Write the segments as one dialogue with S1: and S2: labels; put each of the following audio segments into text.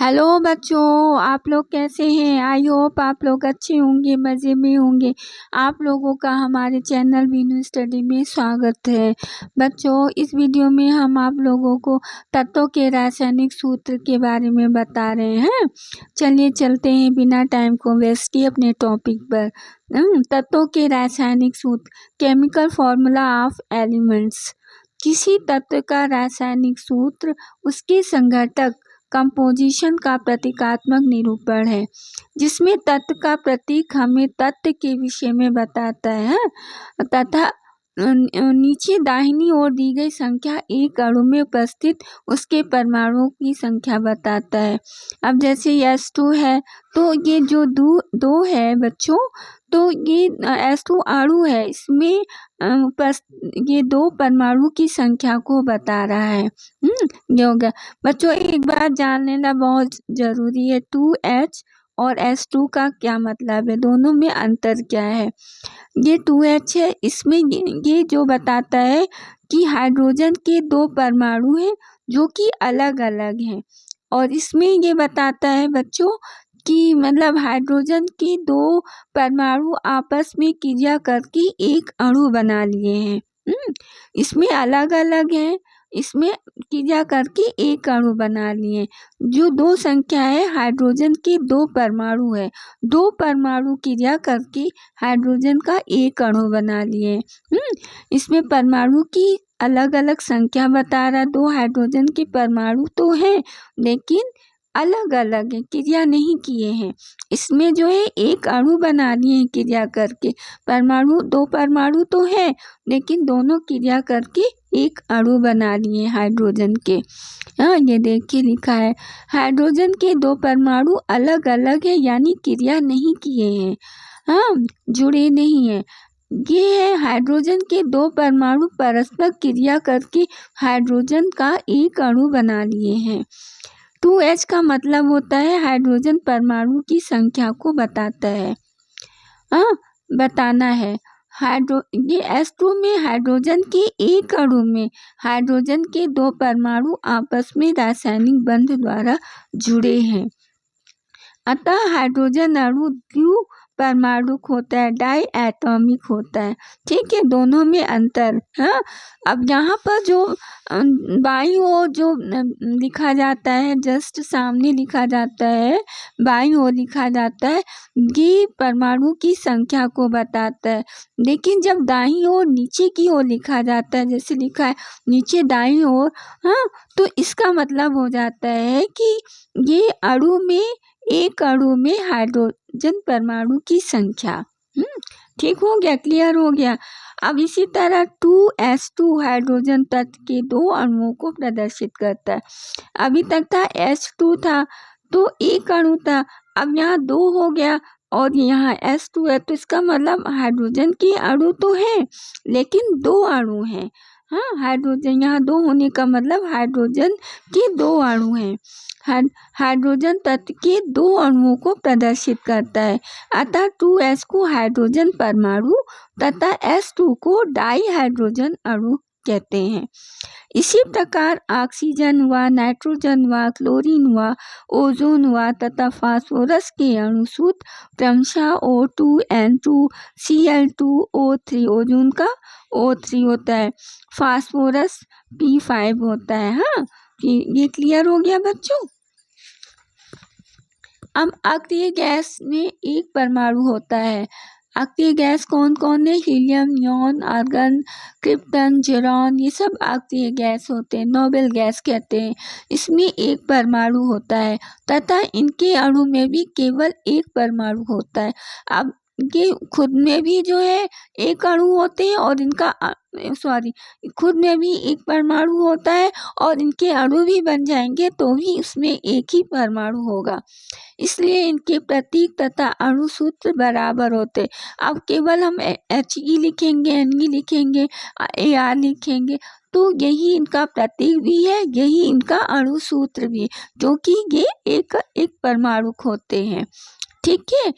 S1: Hello बच्चों, आप लोग कैसे हैं? आई होप आप लोग अच्छे होंगे, मज़े में होंगे। आप लोगों का हमारे चैनल वीनू स्टडी में स्वागत है। बच्चों, इस वीडियो में हम आप लोगों को तत्वों के रासायनिक सूत्र के बारे में बता रहे हैं। चलिए चलते हैं बिना टाइम को वेस्ट किए अपने टॉपिक पर। तत्वों के रासायनिक सूत्र, केमिकल फॉर्मूला ऑफ एलिमेंट्स। किसी तत्व का रासायनिक सूत्र उसके संघटक कंपोजिशन का प्रतीकात्मक निरूपण है, जिसमें तत्व का प्रतीक हमें तत्व के विषय में बताता है तथा नीचे दाहिनी ओर दी गई संख्या एक अणु में उपस्थित उसके परमाणुओं की संख्या बताता है। अब जैसे S2 है तो ये जो दो है बच्चों, तो ये S2 अणु है, इसमें ये दो परमाणु की संख्या को बता रहा है। ये हो गया बच्चों। एक बात जान लेना बहुत जरूरी है, 2H और S2 का क्या मतलब है, दोनों में अंतर क्या है। ये 2H है, इसमें ये जो बताता है कि हाइड्रोजन के दो परमाणु हैं जो कि अलग अलग हैं, और इसमें ये बताता है बच्चों कि मतलब हाइड्रोजन के दो परमाणु आपस में क्रिया करके एक अणु बना लिए हैं। इसमें अलग अलग हैं, इसमें क्रिया करके एक अणु बना लिए। जो दो संख्या है, हाइड्रोजन के दो परमाणु है, दो परमाणु क्रिया करके हाइड्रोजन का एक अणु बना लिए। इसमें परमाणु की अलग अलग संख्या बता रहा, दो हाइड्रोजन के परमाणु तो हैं लेकिन अलग अलग है, क्रिया नहीं किए हैं। इसमें जो है एक अणु बना लिए हैं क्रिया करके, दो परमाणु तो है लेकिन दोनों क्रिया करके एक अणु बना लिए हाइड्रोजन के। ये देखिए लिखा है, हाइड्रोजन के दो परमाणु अलग अलग है, यानी क्रिया नहीं किए हैं, जुड़े नहीं है। ये है हाइड्रोजन के दो परमाणु परस्पर क्रिया करके हाइड्रोजन का एक अणु बना लिए हैं। 2H का मतलब होता है हाइड्रोजन परमाणु की संख्या को बताता है, बताना है। ये S2 में हाइड्रोजन के एक अणु में हाइड्रोजन के दो परमाणु आपस में रासायनिक बंध द्वारा जुड़े हैं, अतः हाइड्रोजन अणु द्वि परमाणुक होता है, डाई एटॉमिक होता है। ठीक है, दोनों में अंतर। अब यहाँ पर जो बाईं ओर जो लिखा जाता है, जस्ट सामने लिखा जाता है, बाईं ओर लिखा जाता है, ये परमाणु की संख्या को बताता है। लेकिन जब दाईं ओर नीचे की ओर लिखा जाता है, जैसे लिखा है नीचे दाईं ओर, तो इसका मतलब हो जाता है कि ये अणु में, एक अणु में हाइड्रोजन परमाणु की संख्या। ठीक हो गया, क्लियर हो गया। अब इसी तरह 2S2 हाइड्रोजन तत्व के दो अणुओं को प्रदर्शित करता है। अभी तक था H2 था तो एक अणु था, अब यहाँ दो हो गया और यहाँ S2 है, तो इसका मतलब हाइड्रोजन के अणु तो है लेकिन दो अणु हैं। हाइड्रोजन यहाँ दो होने का मतलब हाइड्रोजन के दो अणु हैं। हाइड्रोजन तत्व के दो अणुओं को प्रदर्शित करता है, अतः 2S को हाइड्रोजन परमाणु तथा S2 को डाई हाइड्रोजन अणु कहते हैं। इसी प्रकार ऑक्सीजन हुआ, नाइट्रोजन हुआ, क्लोरीन हुआ, ओजोन हुआ तथा फास्फोरस के अणु सूत्र क्रमशः O2N2 Cl2O3, ओजोन का O3 होता है, फास्फोरस P5 होता है। ये क्लियर हो गया बच्चों। अब अक्रिय गैस में एक परमाणु होता है। अक्रिय गैस कौन कौन है? हीलियम, नियॉन, आर्गन, क्रिप्टन, ज़ेरॉन, ये सब अक्रिय गैस होते हैं, नोबेल गैस कहते हैं। इसमें एक परमाणु होता है तथा इनके अणु में भी केवल एक परमाणु होता है। अब ये खुद में भी जो है एक अणु होते हैं और इनका खुद में भी एक परमाणु होता है और इनके अणु भी बन जाएंगे तो भी उसमें एक ही परमाणु होगा, इसलिए इनके प्रतीक तथा अणु सूत्र बराबर होते। अब केवल हम He लिखेंगे, Ne लिखेंगे, Ar लिखेंगे तो यही इनका प्रतीक भी है, यही इनका अणु सूत्र भी है, क्योंकि ये एक परमाणु होते हैं। ठीक है,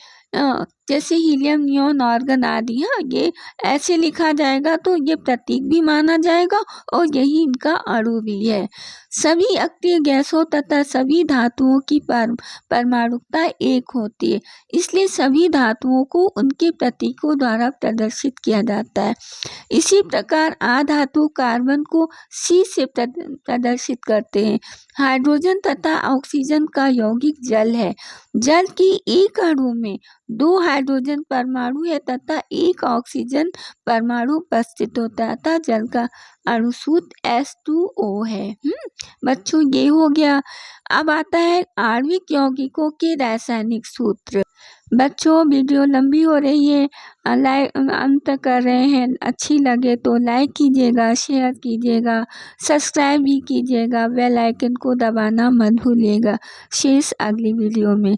S1: जैसे हीलियम, नियॉन, आर्गन आदि। हाँ, ये ऐसे लिखा जाएगा तो ये प्रतीक भी माना जाएगा और यही इनका अणु भी है। सभी अक्रिय गैसों तथा सभी धातुओं की परमाणुकता एक होती है, इसलिए सभी धातुओं को उनके प्रतीकों द्वारा प्रदर्शित किया जाता है। इसी प्रकार आधातु कार्बन को C से प्रदर्शित करते हैं। हाइड्रोजन तथा ऑक्सीजन का यौगिक जल है। जल की एक अणु में 2 हाइड्रोजन परमाणु है तथा 1 ऑक्सीजन परमाणु उपस्थित होता है अतः जल का अणु सूत्र H2O है। बच्चों, ये हो गया। अब आता है आणविक यौगिकों के रासायनिक सूत्र। बच्चों, वीडियो लंबी हो रही है, अंत कर रहे हैं। अच्छी लगे तो लाइक कीजिएगा, शेयर कीजिएगा, सब्सक्राइब भी कीजिएगा, बेल आइकन को दबाना मत भूलिएगा। शेष अगली वीडियो में।